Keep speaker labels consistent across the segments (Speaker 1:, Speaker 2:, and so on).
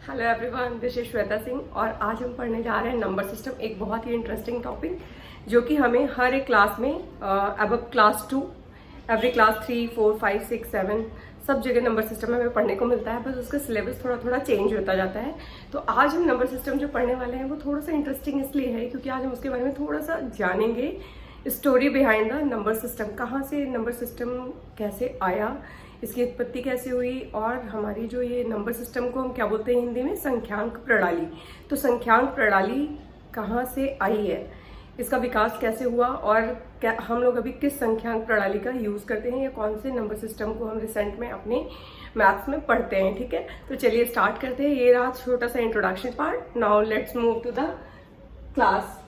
Speaker 1: Hello everyone, this is Shweta Singh और आज हम पढ़ने जा रहे हैं नंबर सिस्टम। एक बहुत ही इंटरेस्टिंग टॉपिक जो कि हमें हर एक क्लास में अब क्लास 2 एवरी क्लास 3, 4, 5, 6, 7 सब जगह नंबर सिस्टम हमें पढ़ने को मिलता है। बस उसका सिलेबस थोड़ा थोड़ा चेंज होता जाता है। तो आज हम नंबर सिस्टम जो पढ़ने वाले हैं वो थोड़ा सा इंटरेस्टिंग इसलिए है क्योंकि आज हम उसके बारे में थोड़ा सा जानेंगे। Story behind the number system, कहाँ से नंबर सिस्टम कैसे आया, इसकी उत्पत्ति कैसे हुई और हमारी जो ये नंबर सिस्टम को हम क्या बोलते हैं हिंदी में, संख्यांक प्रणाली। तो संख्यांक प्रणाली कहाँ से आई है, इसका विकास कैसे हुआ और क्या हम लोग अभी किस संख्यांक प्रणाली का यूज़ करते हैं या कौन से नंबर सिस्टम को हम रिसेंट में अपने मैथ्स में पढ़ते हैं। ठीक है, तो चलिए स्टार्ट करते हैं। ये रहा छोटा सा introduction part. Now let's move to the class.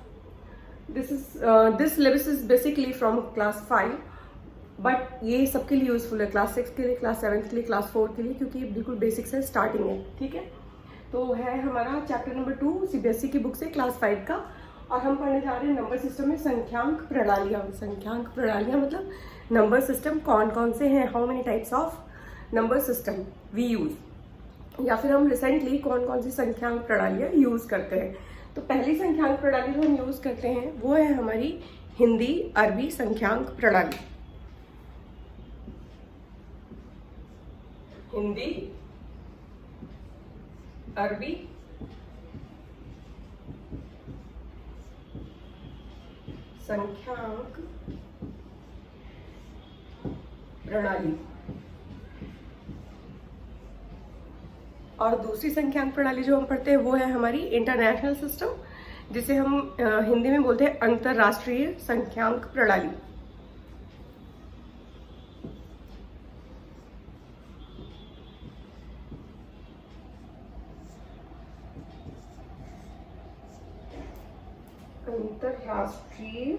Speaker 1: This syllabus is basically from class 5, but ये सबके लिए यूजफुल है, क्लास 6 के लिए, क्लास 7 के लिए, क्लास 4 के लिए, क्योंकि ये बिल्कुल बेसिक से स्टार्टिंग है। ठीक है, तो है हमारा चैप्टर नंबर 2 सीबीएसई की बुक से, क्लास 5 का। और हम पढ़ने जा रहे हैं नंबर सिस्टम में संख्यांक प्रणालियाँ। संख्यांक प्रणालियाँ मतलब नंबर सिस्टम कौन कौन से हैं, how many types of number system we use, या फिर हम रिसेंटली कौन कौन सी संख्यांक प्रणालियाँ यूज करते हैं। तो पहली संख्यांक प्रणाली जो हम यूज करते हैं वो है हमारी हिंदी अरबी संख्यांक प्रणाली। हिंदी अरबी संख्यांक प्रणाली। और दूसरी संख्यांक प्रणाली जो हम पढ़ते हैं वो है हमारी इंटरनेशनल सिस्टम, जिसे हम हिंदी में बोलते हैं अंतरराष्ट्रीय संख्यांक प्रणाली। अंतरराष्ट्रीय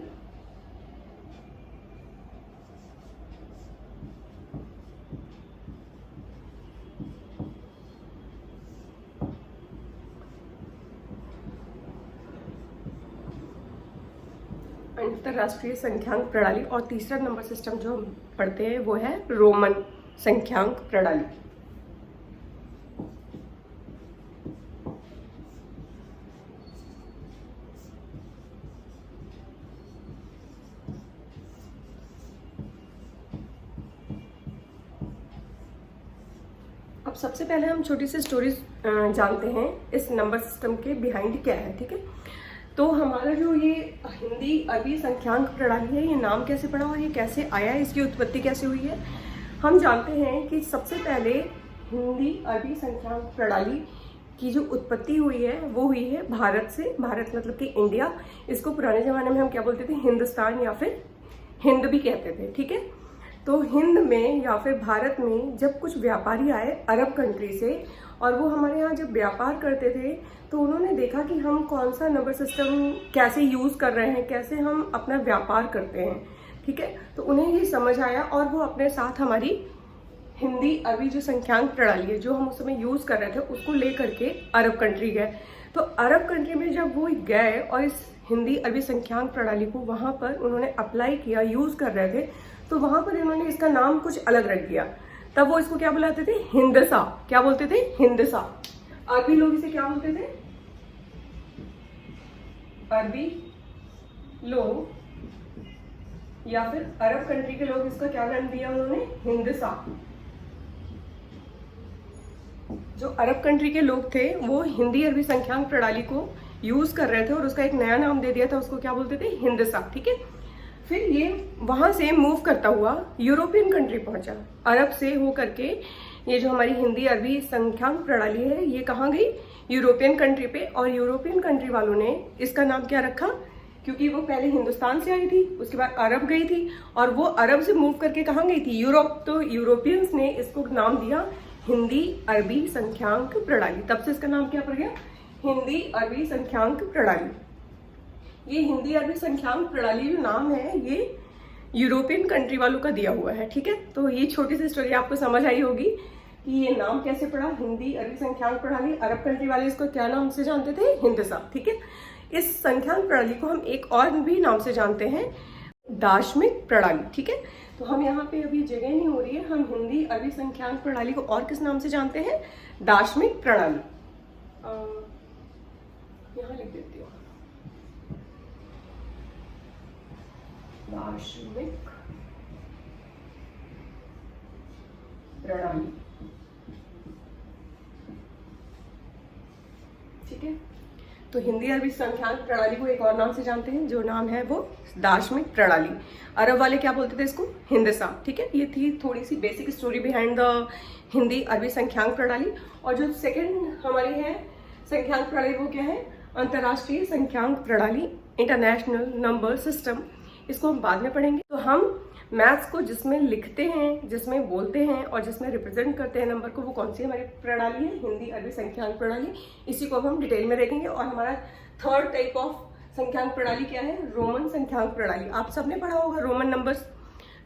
Speaker 1: अंतरराष्ट्रीय संख्यांक प्रणाली। और तीसरा नंबर सिस्टम जो हम पढ़ते हैं वो है रोमन संख्यांक प्रणाली। अब सबसे पहले हम छोटी सी स्टोरी जानते हैं इस नंबर सिस्टम के बिहाइंड क्या है। ठीक है, तो हमारा जो ये हिंदी अरबी संख्यांक प्रणाली है, ये नाम कैसे पड़ा और ये कैसे आया, इसकी उत्पत्ति कैसे हुई है। हम जानते हैं कि सबसे पहले हिंदी अरबी संख्यांक प्रणाली की जो उत्पत्ति हुई है वो हुई है भारत से। भारत मतलब कि इंडिया। इसको पुराने ज़माने में हम क्या बोलते थे, हिंदुस्तान या फिर हिंद भी कहते थे। ठीक है, तो हिंद में या फिर भारत में जब कुछ व्यापारी आए अरब कंट्री से और वो हमारे यहाँ जब व्यापार करते थे तो उन्होंने देखा कि हम कौन सा नंबर सिस्टम कैसे यूज़ कर रहे हैं, कैसे हम अपना व्यापार करते हैं। ठीक है, तो उन्हें ये समझ आया और वो अपने साथ हमारी हिंदी अरबी जो संख्यांक प्रणाली है जो हम उस समय यूज़ कर रहे थे उसको ले करके अरब कंट्री गए। तो अरब कंट्री में जब वो गए और इस हिंदी अरबी संख्यांक प्रणाली को वहाँ पर उन्होंने अप्लाई किया, यूज़ कर रहे थे, तो वहाँ पर इन्होंने इसका नाम कुछ अलग रख दिया। तब वो इसको क्या बुलाते थे, हिंदसा। क्या बोलते थे, हिंदसा। अरबी लोग इसे क्या बोलते थे, अरबी लोग या फिर अरब कंट्री के लोग इसका क्या नाम दिया उन्होंने, हिंदसा। जो अरब कंट्री के लोग थे वो हिंदी अरबी संख्यांक प्रणाली को यूज कर रहे थे और उसका एक नया नाम दे दिया था, उसको क्या बोलते थे, हिंदसा। ठीक है, फिर ये वहां से मूव करता हुआ यूरोपियन कंट्री पहुंचा। अरब से हो करके ये जो हमारी हिंदी अरबी संख्यांक प्रणाली है ये कहाँ गई, यूरोपियन कंट्री पे। और यूरोपियन कंट्री वालों ने इसका नाम क्या रखा, क्योंकि वो पहले हिंदुस्तान से आई थी, उसके बाद अरब गई थी और वो अरब से मूव करके कहाँ गई थी, यूरोप। तो यूरोपियंस ने इसको नाम दिया हिंदी अरबी संख्यांक प्रणाली। तब से इसका नाम क्या पड़ गया, हिंदी अरबी संख्यांक प्रणाली। ये हिंदी अरबी संख्यांक प्रणाली जो नाम है ये यूरोपियन कंट्री वालों का दिया हुआ है। ठीक है, तो ये छोटी सी स्टोरी आपको समझ आई होगी कि ये नाम कैसे पड़ा, हिंदी अरबी संख्यांक प्रणाली। अरब कंट्री वाले इसको क्या नाम से जानते थे, हिंदसा। ठीक है, इस संख्यांक प्रणाली को हम एक और भी नाम से जानते हैं, दार्शनिक प्रणाली। ठीक है, तो हम यहाँ पे अभी जगह नहीं हो रही है, हम हिंदी अरबी संख्यांक प्रणाली को और किस नाम से जानते हैं, दार्शनिक प्रणाली। यहाँ लिख देती हूँ दार्शनिक प्रणाली। ठीक है, तो हिंदी अरबी संख्यांक प्रणाली को एक और नाम से जानते हैं, जो नाम है वो दार्शनिक प्रणाली। अरब वाले क्या बोलते थे इसको? हिंदसा। ठीक है, ये थी थोड़ी सी basic story behind the Hindi अरबी संख्यांक प्रणाली। और जो सेकंड हमारी है संख्यांक प्रणाली वो क्या है? अंतर्राष्ट्रीय संख्यांक प्रणाली, इंटरनेशनल नंबर सिस्टम। इसको हम बाद में पढ़ेंगे। तो हम मैथ्स को जिसमें लिखते हैं, जिसमें बोलते हैं और जिसमें रिप्रेजेंट करते हैं नंबर को, वो कौन सी हमारी प्रणाली है? हिंदी अरबी संख्यांक प्रणाली। इसी को अब हम डिटेल में देखेंगे। और हमारा थर्ड टाइप ऑफ संख्यांक प्रणाली क्या है? रोमन संख्यांक प्रणाली। आप सबने पढ़ा होगा रोमन नंबर्स।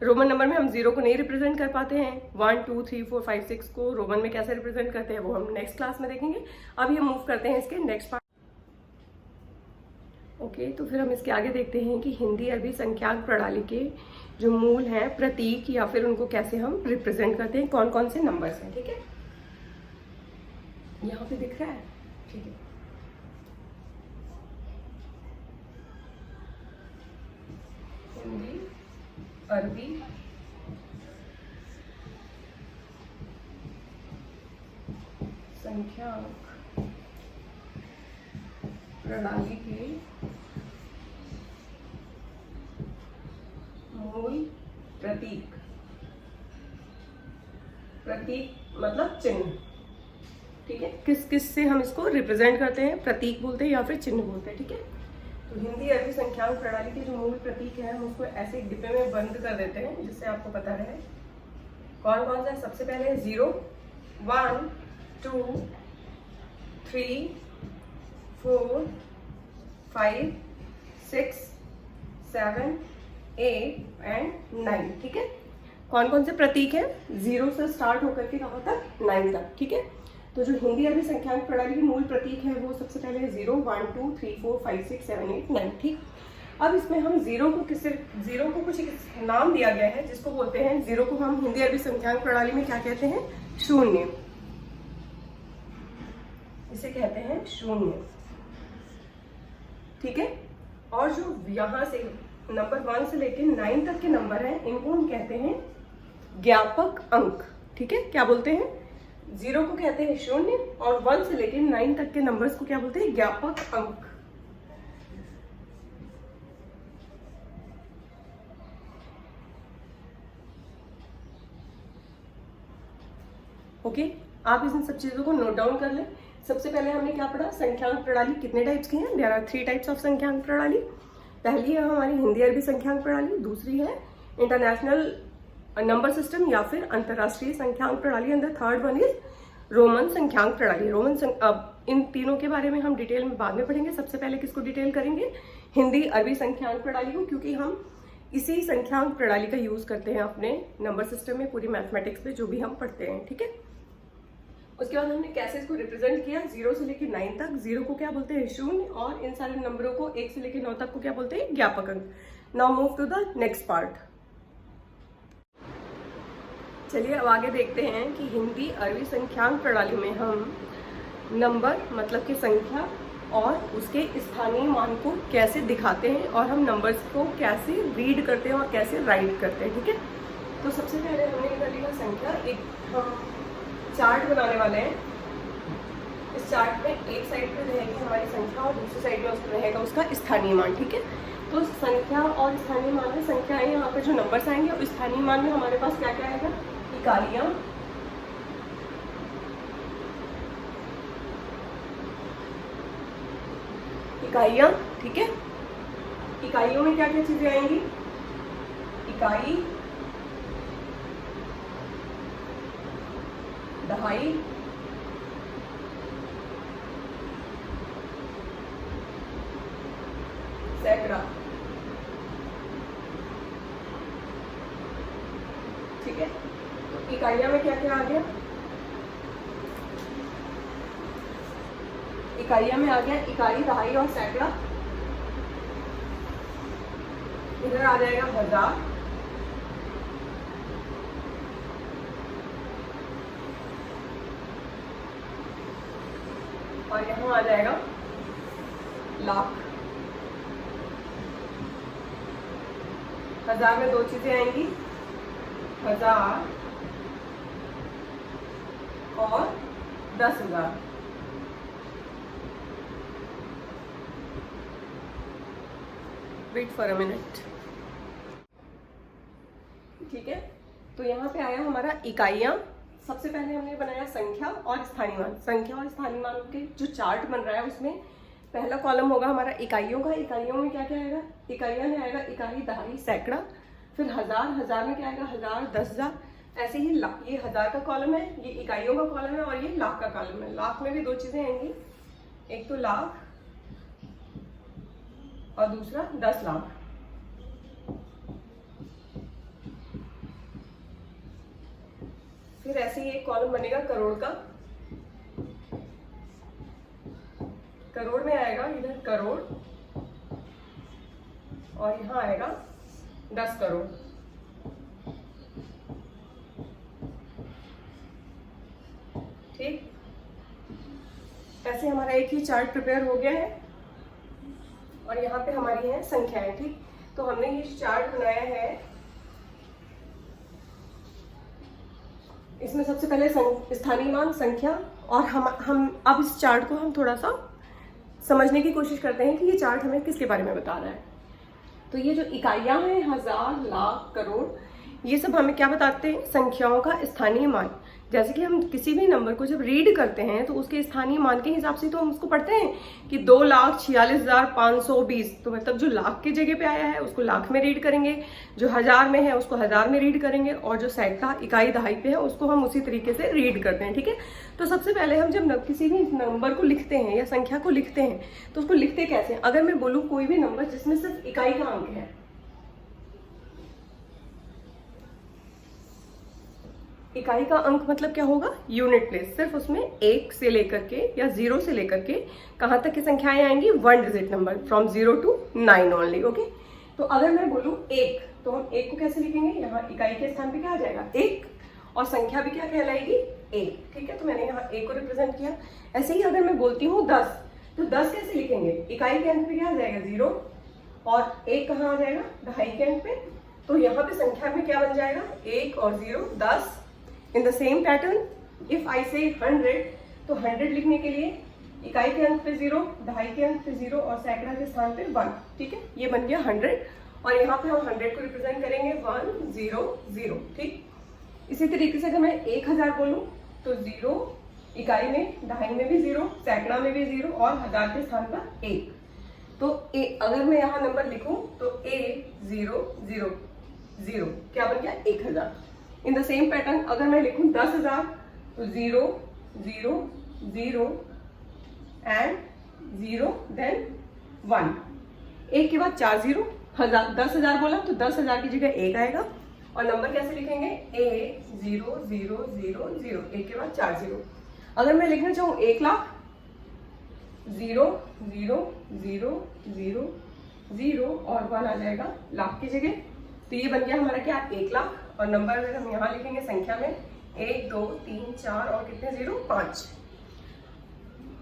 Speaker 1: रोमन नंबर में हम जीरो को नहीं रिप्रेजेंट कर पाते हैं। 1 2 3 4 5 6 को रोमन में कैसे रिप्रेजेंट करते हैं वो हम नेक्स्ट क्लास में देखेंगे। अभी हम मूव करते हैं इसके नेक्स्ट पार्ट। ओके, तो फिर हम इसके आगे देखते हैं कि हिंदी अरबी संख्यांक प्रणाली के जो मूल हैं, प्रतीक, या फिर उनको कैसे हम रिप्रेजेंट करते हैं, कौन कौन से नंबर्स हैं। ठीक है, यहाँ पे दिख रहा है। ठीक है, हिंदी अरबी संख्यांक प्रणाली के मूल प्रतीक। प्रतीक मतलब चिन्ह। ठीक है, किस किस से हम इसको रिप्रेजेंट करते हैं? प्रतीक बोलते हैं या फिर चिन्ह बोलते हैं। ठीक है, तो हिंदी अरबी संख्यांक प्रणाली के जो मूल प्रतीक है हम उसको ऐसे एक डिब्बे में बंद कर देते हैं जिससे आपको पता रहे कौन कौन सा। सबसे पहले 0 1 2 3 4 5 6 7 8 एंड 9। ठीक है, कौन कौन से प्रतीक हैं? 0 से स्टार्ट होकर के कहाँ तक? 9 तक। ठीक है, तो जो हिंदी अरबी संख्यांक प्रणाली के मूल प्रतीक है वो सबसे पहले 0 1 2 3 4 5 6 7 8 9। ठीक, अब इसमें हम जीरो को कुछ एक नाम दिया गया है जिसको बोलते हैं, जीरो को हम हिंदी अरबी संख्यांक प्रणाली में क्या कहते हैं? शून्य। इसे कहते हैं शून्य। ठीक है, और जो यहाँ से नंबर 1 से लेकर 9 तक के नंबर हैं इनको हम कहते हैं ज्ञापक अंक। ठीक है, क्या बोलते हैं? 0 को कहते हैं शून्य और 1 से लेकर 9 तक के नंबर्स को क्या बोलते हैं? ज्ञापक अंक। ओके, आप इन सब चीजों को नोट डाउन कर लें। सबसे पहले हमने क्या पढ़ा? संख्यांक प्रणाली कितने टाइप्स की हैं? देयर आर 3 टाइप्स ऑफ संख्यांक प्रणाली। पहली है हमारी हिंदी अरबी संख्यांक प्रणाली, दूसरी है इंटरनेशनल नंबर सिस्टम या फिर अंतरराष्ट्रीय संख्यांक प्रणाली, and the third one is Roman संख्यांक प्रणाली। अब इन तीनों के बारे में हम डिटेल में बाद में पढ़ेंगे। सबसे पहले किसको डिटेल करेंगे? हिंदी अरबी संख्यांक प्रणाली को, क्योंकि हम इसी संख्यांक प्रणाली का यूज करते हैं अपने नंबर सिस्टम में, पूरी मैथमेटिक्स में जो भी हम पढ़ते हैं। ठीक है, उसके बाद हमने कैसे इसको रिप्रेजेंट किया 0 से लेकर 9 तक। 0 को क्या बोलते हैं? शून्य, और इन सारे नंबरों को 1 से लेकर 9 तक को क्या बोलते हैं? ज्ञापक अंक। Now move to the next part. चलिए अब आगे देखते हैं कि हिंदी अरबी संख्यांक प्रणाली में हम नंबर मतलब कि संख्या और उसके स्थानीय मान को कैसे दिखाते हैं और हम नंबर्स को कैसे रीड करते हैं और कैसे राइट करते हैं। ठीक है, तो सबसे पहले हमने कर लिया संख्या। एक चार्ट बनाने वाले हैं। इस चार्ट में एक साइड पे रहेगी हमारी संख्या और दूसरी साइड में उसमें रहेगा उसका स्थानीय मान। ठीक है, तो संख्या और स्थानीय मान में संख्याएं यहाँ पे जो नंबर्स आएंगे और स्थानीय मान में हमारे पास क्या क्या आएगा? इकाइयाँ, इकाइयाँ। ठीक है, इकाइयों में क्या क्या चीजें आएंगी? इकाई, दहाई, सैकड़ा। ठीक है, तो इकाइयां में क्या क्या आ गया? इकाइयां में आ गया इकाई, दहाई और सैकड़ा। इधर आ जाएगा हजार, और यहाँ आ जाएगा लाख। 1000 में 2 चीजें आएंगी, 1000 और 10,000। Wait for a minute. ठीक है, तो यहाँ पे आया हमारा इकाइयाँ। सबसे पहले हमने बनाया संख्या और स्थानीय मान। संख्या और स्थानीय मान के जो चार्ट बन रहा है उसमें पहला कॉलम होगा हमारा इकाइयों का। इकाइयों में क्या क्या आएगा? इकाइयाँ में आएगा इकाई, दहाई, सैकड़ा। फिर हजार, हजार में क्या आएगा? 1000, 10,000। ऐसे ही लाख, ये 1000 का कॉलम है, ये इकाइयों का कॉलम है, और ये लाख का कॉलम है। लाख में भी 2 चीजें आएंगी, एक तो लाख और दूसरा 10 लाख। फिर ऐसे ही एक कॉलम बनेगा करोड़ का। करोड़ में आएगा इधर करोड़, और यहाँ आएगा 10 करोड़। ठीक, ऐसे हमारा एक ही चार्ट प्रिपेयर हो गया है, और यहाँ पे हमारी है संख्याएं। ठीक, तो हमने ये चार्ट बनाया है। इसमें सबसे पहले स्थानीय मान, संख्या, और हम अब इस चार्ट को हम थोड़ा सा समझने की कोशिश करते हैं कि ये चार्ट हमें किसके बारे में बता रहा है। तो ये जो इकाइयां हैं, 1000, लाख, करोड़, ये सब हमें क्या बताते हैं? संख्याओं का स्थानीय मान। जैसे कि हम किसी भी नंबर को जब रीड करते हैं तो उसके स्थानीय मान के हिसाब से तो हम उसको पढ़ते हैं कि 2,46,520। तो मतलब जो लाख की जगह पे आया है उसको लाख में रीड करेंगे, जो 1000 में है उसको 1000 में रीड करेंगे, और जो सैकड़ा, इकाई, दहाई पे है उसको हम उसी तरीके से रीड करते हैं। ठीक है, तो सबसे पहले हम जब किसी भी नंबर को लिखते हैं या संख्या को लिखते हैं तो उसको लिखते कैसे? अगर मैं बोलूँ कोई भी नंबर जिसमें सिर्फ इकाई का अंक है, इकाई का अंक मतलब क्या होगा? Unit place. सिर्फ उसमें 1 से लेकर के या 0 से लेकर के कहां तक की संख्याएं आएंगी? 1 digit number, from 0 to 9 only. Okay, तो अगर मैं बोलूं 1, तो हम 1 को कैसे लिखेंगे? यहाँ इकाई के स्थान पे क्या आ जाएगा? 1, और संख्या भी क्या कहलाएगी? 1। ठीक है, तो मैंने यहाँ 1 को रिप्रेजेंट किया। ऐसे ही अगर मैं बोलती हूँ 10, तो 10 कैसे लिखेंगे? इकाई के अंक पे क्या आ जाएगा? 0, और 1 कहाँ आ जाएगा? दहाई के अंक पे। तो यहाँ पे संख्या में क्या बन जाएगा? 1 और 0, 10। In the same pattern, if I से 100, तो 100 लिखने के लिए इकाई के अंक पे 0, दहाई के अंक पे 0, और सैकड़ा के स्थान पे 1। ठीक है, ये बन गया 100, और यहाँ पे हम 100 को रिप्रेजेंट करेंगे 1 0 0। ठीक, इसी तरीके से अगर मैं 1000 बोलूं तो 0 इकाई में, दहाई में भी 0, सैकड़ा में भी 0, और 1000 के स्थान पर 1। तो अगर मैं यहाँ नंबर लिखूं तो A000 क्या बन गया? 1000। इन द सेम पैटर्न अगर मैं लिखूं 10,000 तो 0 0 0 एंड 0 देन 1। 1 के बाद 4 0, 10,000 बोला तो 10,000 की जगह 1 आएगा, और नंबर कैसे लिखेंगे? A0000, 1 के बाद 4 0। अगर मैं लिखना चाहूँ 1 लाख, 0 0 0 0 0 और 1 आ जाएगा लाख की जगह। तो ये बन गया हमारा क्या? 1 लाख। और नंबर अगर हम यहाँ लिखेंगे संख्या में 1 2 3 4 और कितने 0? 5।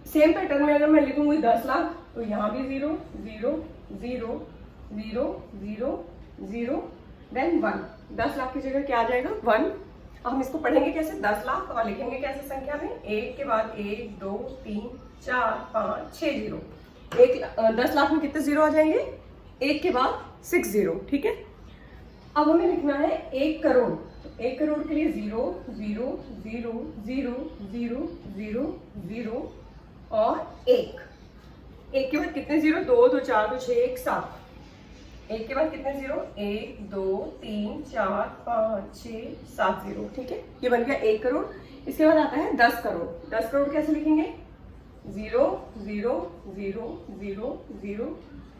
Speaker 1: सेम पैटर्न में अगर मैं लिखूंगी 10 लाख, तो यहाँ भी 0 0 0 0 0 0 देन 1। 10 लाख की जगह क्या आ जाएगा? 1। अब हम इसको पढ़ेंगे कैसे? 10 लाख, और लिखेंगे कैसे संख्या में? 1 के बाद 1 2 3 4 5 6 0। 10 लाख में कितने 0 आ जाएंगे? 1 के बाद 6 0। ठीक है, अब हमें लिखना है 1 करोड़। तो 1 करोड़ के लिए 0 0 0 0 0 0 0 और 1। 1 के बाद कितने 0? 2 2 4 2 6 1 7। 1 के बाद कितने 0? 1 2 3 4 5 6 7 0। ठीक है, ये बन गया 1 करोड़। इसके बाद आता है 10 करोड़। 10 करोड़ कैसे लिखेंगे? 0 0 0 0 0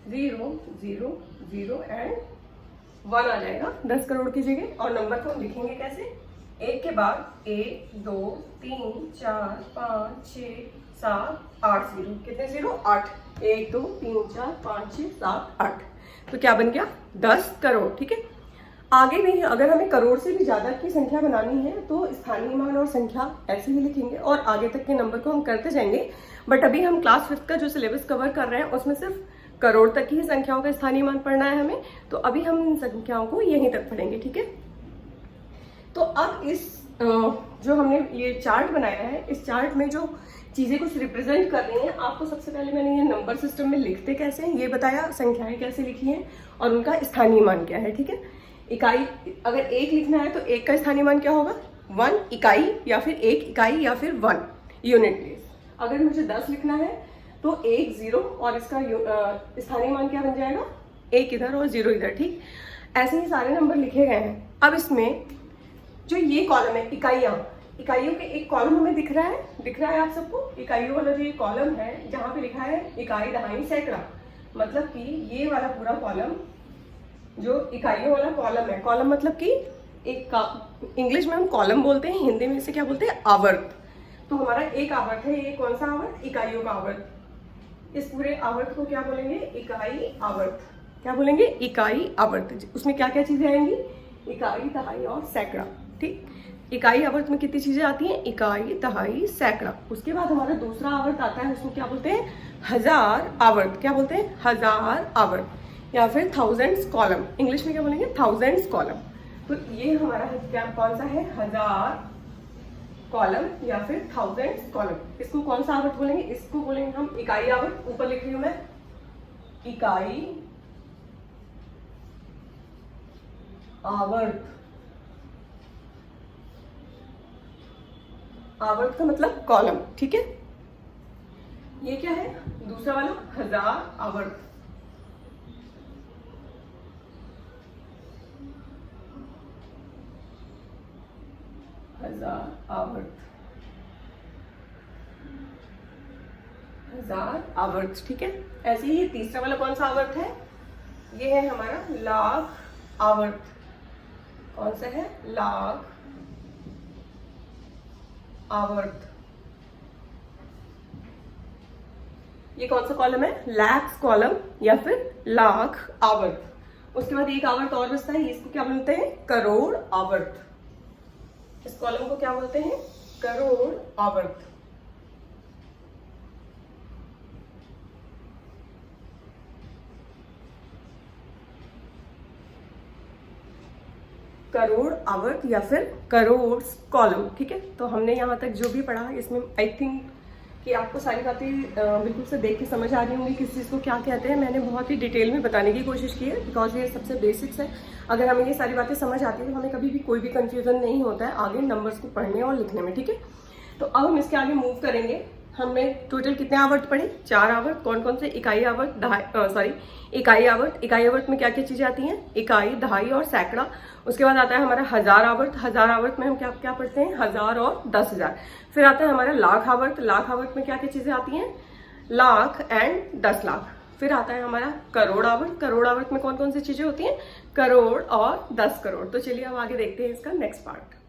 Speaker 1: 0 0 0 एंड 1 आ जाएगा 10 करोड़ की जगह। और नंबर को हम लिखेंगे कैसे? 1 के बाद 1 2 3 4 5 6 7 8 0। कितने 0? 8। 1 2 3 4 5 6 7 8। तो क्या बन गया? 10 करोड़। ठीक है, आगे भी अगर हमें करोड़ से भी ज्यादा की संख्या बनानी है तो स्थानीय मान और संख्या ऐसे ही लिखेंगे और आगे तक के नंबर को हम करते जाएंगे। बट अभी हम क्लास 5 का जो सिलेबस कवर कर रहे हैं उसमें सिर्फ करोड़ तक की संख्याओं का स्थानीय मान पढ़ना है हमें, तो अभी हम इन संख्याओं को यहीं तक पढ़ेंगे, ठीक है। तो अब इस जो हमने ये चार्ट बनाया है, इस चार्ट में जो चीजें कुछ रिप्रेजेंट कर रही हैं, आपको सबसे पहले मैंने ये नंबर सिस्टम में लिखते कैसे हैं ये बताया, संख्याएं कैसे लिखी हैं और उनका स्थानीय मान क्या है, ठीक है। इकाई, अगर 1 लिखना है तो 1 का स्थानीय मान क्या होगा, 1 इकाई या फिर 1 इकाई या फिर 1 यूनिट प्लेस। अगर मुझे 10 लिखना है तो 1 0 और इसका स्थानीय मान क्या बन जाएगा, 1 इधर और 0 इधर, ठीक। ऐसे ही सारे नंबर लिखे गए हैं। अब इसमें जो ये कॉलम है इकाइयों के एक कॉलम हमें दिख रहा है आप सबको, इकाइयों वाला जो ये कॉलम है जहाँ पे लिखा है इकाई, दहाई, सैकड़ा, मतलब कि ये वाला पूरा कॉलम जो इकाइयों वाला कॉलम है, कॉलम मतलब कि एक इंग्लिश में हम कॉलम बोलते हैं, हिंदी में इसे क्या बोलते हैं, आवर्त। तो हमारा एक आवर्त है, ये कौन सा आवर्त, इकाइयों का आवर्त। इस पूरे आवर्त को क्या बोलेंगे, इकाई आवर्त। क्या बोलेंगे, इकाई आवर्त। उसमें क्या क्या चीजें आएंगी, इकाई, दहाई और सैकड़ा, ठीक। इकाई आवर्त में कितनी चीजें आती हैं, इकाई, दहाई, सैकड़ा। उसके बाद हमारा दूसरा आवर्त आता है, उसमें क्या बोलते हैं, हजार आवर्त। क्या बोलते हैं, हजार आवर्त या फिर थाउजेंड्स कॉलम, इंग्लिश में क्या बोलेंगे, थाउजेंड्स कॉलम। तो ये हमारा क्या कौन सा है, हजार कॉलम या फिर थाउजेंड्स कॉलम। इसको कौन सा आवर्त बोलेंगे, इसको बोलेंगे हम इकाई आवर्त। ऊपर लिख रही हूं मैं इकाई आवर्त। आवर्त का मतलब कॉलम, ठीक है। ये क्या है, दूसरा वाला हजार आवर्त। हजार आवर्त, हजार आवर्त, ठीक है। ऐसे ही तीसरा वाला कौन सा आवर्त है, ये है हमारा लाख आवर्त। कौन सा है, लाख आवर्त। ये कौन सा कॉलम है, लैक्स कॉलम या फिर लाख आवर्त। उसके बाद एक आवर्त और बचता है, इसको क्या बोलते हैं, करोड़ आवर्त। इस कॉलम को क्या बोलते हैं, करोड़ आवर्त। करोड़ आवर्त या फिर करोड़ कॉलम, ठीक है। तो हमने यहाँ तक जो भी पढ़ा इसमें आई थिंक कि आपको सारी बातें बिल्कुल से देख के समझ आ रही होंगी किस चीज़ को क्या कहते हैं। मैंने बहुत ही डिटेल में बताने की कोशिश की है बिकॉज ये सबसे बेसिक्स है। अगर हमें ये सारी बातें समझ आती है तो हमें कभी भी कोई भी कंफ्यूजन नहीं होता है आगे नंबर्स को पढ़ने और लिखने में, ठीक है। तो अब हम इसके आगे मूव करेंगे। हमने टोटल कितने आवर्त पढ़े, 4 आवर्त। कौन कौन से, इकाई आवर्त, इकाई आवर्त। इकाई आवर्त में क्या क्या चीजें आती हैं, इकाई, दहाई और सैकड़ा। उसके बाद आता है हमारा हजार आवर्त। हजार आवर्त में हम क्या क्या पढ़ते हैं, 1000 और 10,000। फिर आता है हमारा लाख आवर्त। लाख आवर्त में क्या क्या चीजें आती हैं, लाख एंड 10 लाख। फिर आता है हमारा करोड़ आवर्त। करोड़ आवर्त में कौन कौन सी चीजें होती हैं, करोड़ और 10 करोड़। तो चलिए अब आगे देखते हैं इसका नेक्स्ट पार्ट।